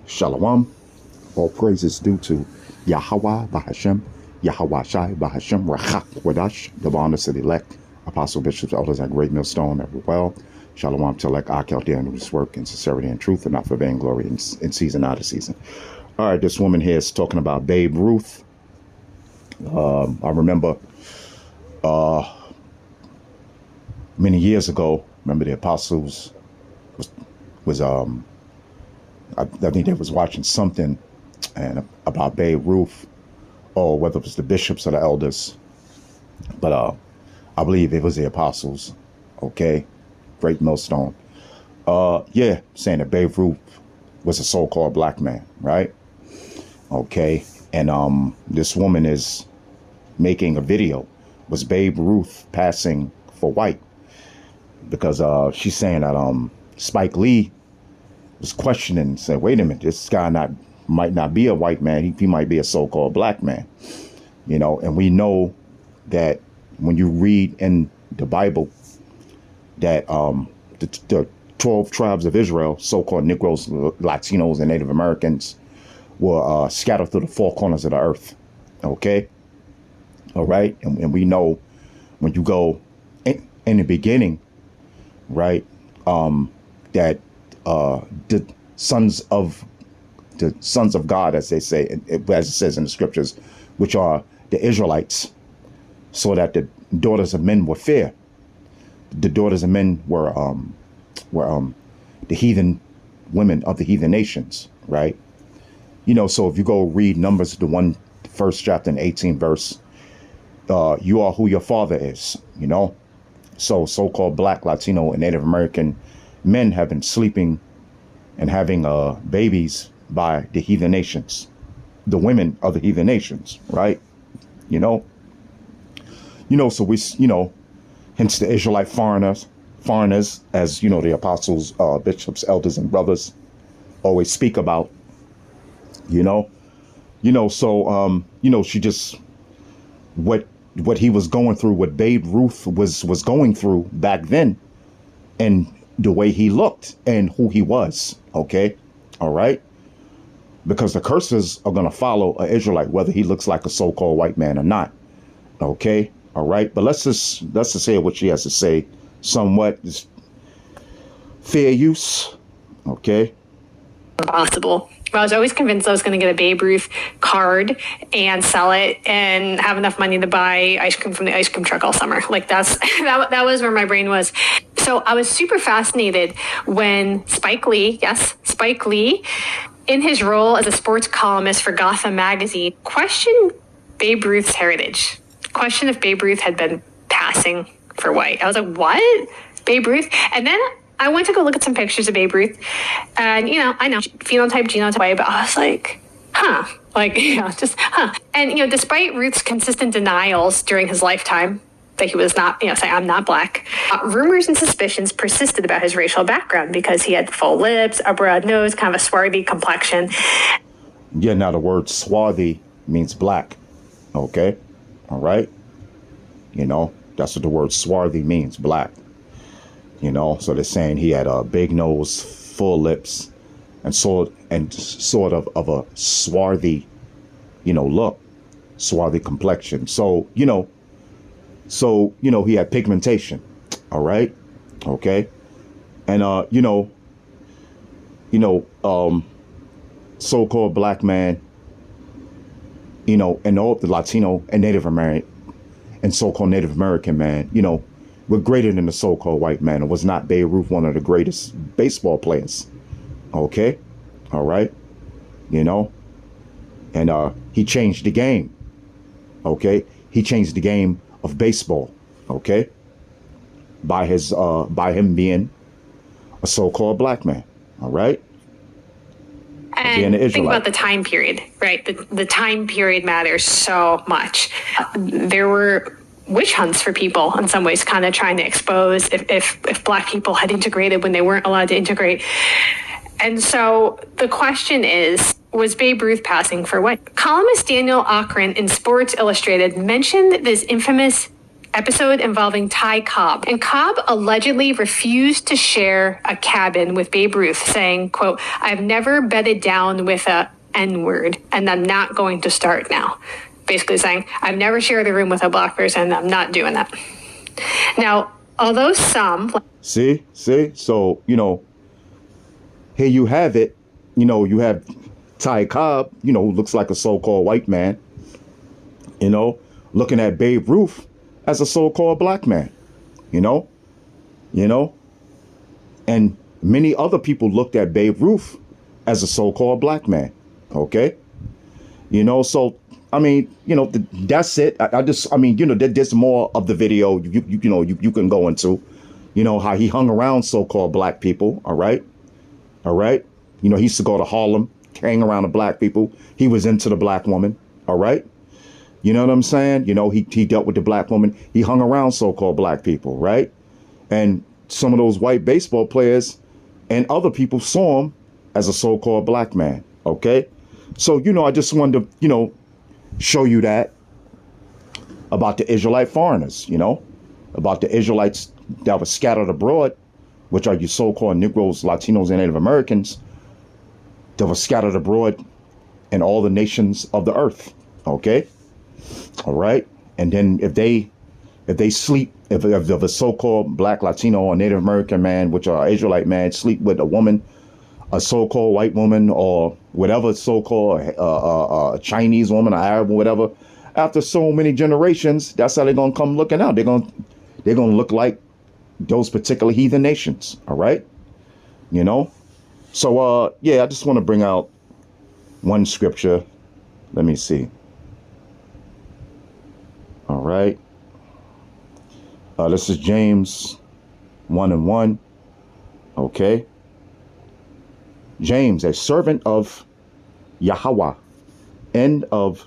Shalom. All praises due to Yahweh Bahashem, Yahweh Shai Bahashem, Rachak Wadash, the bonus of the elect, apostle, bishops, elders, and great millstone, every well. Shalom to elect Ak out there and whose work in sincerity and truth and not for vainglory in season, out of season. All right, this woman here is talking about Babe Ruth. I remember many years ago, remember the apostles was I think they was watching something and about Babe Ruth, or whether it was the bishops or the elders, but I believe it was the apostles. Okay, great millstone. Yeah, saying that Babe Ruth was a so-called black man, right? Okay, and this woman is making a video. Was Babe Ruth passing for white? Because she's saying that Spike Lee was questioning and said, wait a minute, this guy might not be a white man. He might be a so-called black man, you know. And we know that when you read in the Bible that the 12 tribes of Israel, so-called Negroes, Latinos, and Native Americans, were scattered through the four corners of the earth. Okay. All right. And we know when you go in the beginning, right, that the sons of God, as they say, as it says in the scriptures, which are the Israelites, so that the daughters of men were fair. The daughters of men were the heathen women of the heathen nations, right? You know, so if you go read Numbers, the first chapter and 18 verse, you are who your father is, you know. So-called black, Latino, and Native American men have been sleeping and having babies by the heathen nations, the women of the heathen nations, right? You know, so we, hence the Israelite foreigners, as you know, the apostles, bishops, elders, and brothers always speak about, so she just what he was going through, what Babe Ruth was going through back then, and the way he looked and who he was. Okay. All right. Because the curses are going to follow an Israelite, whether he looks like a so-called white man or not. Okay. All right. But let's just hear what she has to say. Somewhat fair use. Okay. Possible. I was always convinced I was going to get a Babe Ruth card and sell it and have enough money to buy ice cream from the ice cream truck all summer. Like that was where my brain was. So I was super fascinated when Spike Lee, in his role as a sports columnist for Gotham magazine, questioned Babe Ruth's heritage. Questioned if Babe Ruth had been passing for white. I was like, what? Babe Ruth? And then I went to go look at some pictures of Babe Ruth, and, I know phenotype, genotype, but I was like, And, despite Ruth's consistent denials during his lifetime that he was not, say, I'm not black, rumors and suspicions persisted about his racial background because he had full lips, a broad nose, kind of a swarthy complexion. Yeah, now the word swarthy means black. Okay. All right. That's what the word swarthy means, black. So they're saying he had a big nose, full lips, and sort of a swarthy, look, swarthy complexion. So, he had pigmentation. All right. Okay. And, so-called black man, and all the Latino and Native American and so-called Native American man, were greater than the so-called white man. It was not Babe Ruth one of the greatest baseball players. Okay. All right. And he changed the game. Okay. He changed the game of baseball. Okay. By him being a so-called black man. All right. And think about the time period, right? The time period matters so much. There were witch hunts for people in some ways, kind of trying to expose if black people had integrated when they weren't allowed to integrate. And so the question is, was Babe Ruth passing for white? Columnist Daniel Akron in Sports Illustrated mentioned this infamous episode involving Ty Cobb. And Cobb allegedly refused to share a cabin with Babe Ruth, saying, quote, "I've never bedded down with a N-word, and I'm not going to start now." Basically saying, I've never shared a room with a black person, I'm not doing that. Now, although some... See? So, here you have it. You have Ty Cobb, who looks like a so-called white man, looking at Babe Ruth as a so-called black man, and many other people looked at Babe Ruth as a so-called black man. Okay. So, that's it. There's more of the video you can go into, how he hung around so-called black people. All right. He used to go to Harlem, hang around the black people. He was into the black woman. All right. You know what I'm saying? He dealt with the black woman. He hung around so-called black people. Right. And some of those white baseball players and other people saw him as a so-called black man. OK, so, I just wanted to, show you that about the Israelite foreigners, about the Israelites that were scattered abroad, which are your so-called Negroes, Latinos, and Native Americans that were scattered abroad in all the nations of the earth. OK. All right. And then if they sleep, if a so-called black, Latino, or Native American man, which are Israelite man, sleep with a woman, a so-called white woman, or whatever so-called Chinese woman, or Arab, or whatever, after so many generations, that's how they're gonna come looking out. They're gonna look like those particular heathen nations. All right, So I just want to bring out one scripture. Let me see. All right. This is James 1:1. Okay. James, a servant of Yahweh and of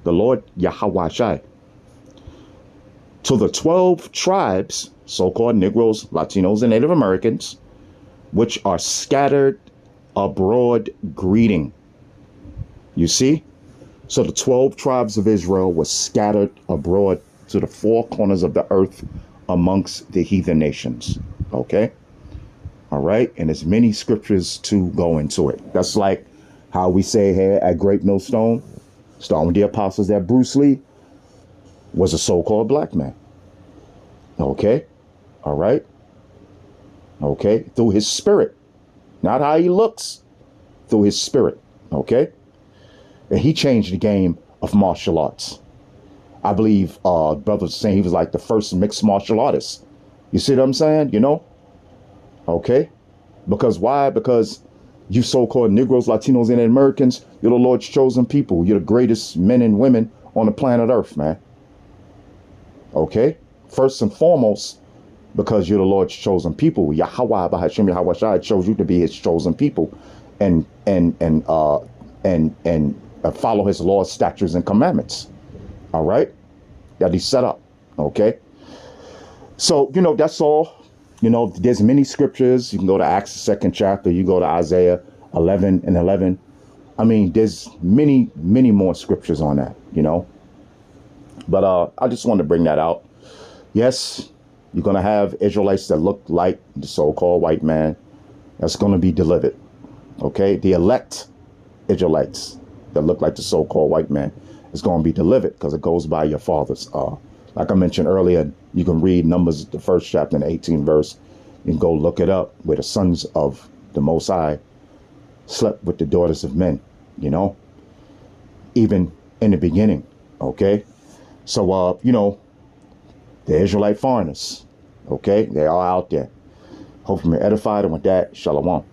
the Lord Yahweh Shai, to the 12 tribes, so-called Negroes, Latinos, and Native Americans, which are scattered abroad, greeting. You see? So the 12 tribes of Israel were scattered abroad to the four corners of the earth amongst the heathen nations. Okay? All right. And there's many scriptures to go into it. That's like how we say here at Great Millstone, starting with the apostles, that Bruce Lee was a so-called black man. Okay. All right. Okay. Through his spirit, not how he looks, through his spirit. Okay. And he changed the game of martial arts. I believe brother was saying he was like the first mixed martial artist. You see what I'm saying? Okay. Because why? Because you so-called Negroes, Latinos, and Americans, you're the Lord's chosen people. You're the greatest men and women on the planet Earth, man. Okay. First and foremost, because you're the Lord's chosen people. Yahweh, Bahashim Yahweh Shai, chose you to be his chosen people and follow his laws, statutes, and commandments. All right. That he set up. Okay. So, that's all. There's many scriptures. You can go to Acts, the 2nd chapter. You go to Isaiah 11:11. There's many, many more scriptures on that, But I just wanted to bring that out. Yes, you're going to have Israelites that look like the so-called white man. That's going to be delivered. Okay. The elect Israelites that look like the so-called white man is going to be delivered because it goes by your fathers. Like I mentioned earlier, you can read Numbers, the 1st chapter and 18th verse. You can go look it up, where the sons of the Most High slept with the daughters of men, even in the beginning. Okay. So, the Israelite foreigners. Okay. They are out there. Hopefully you're edified. And with that, shalom.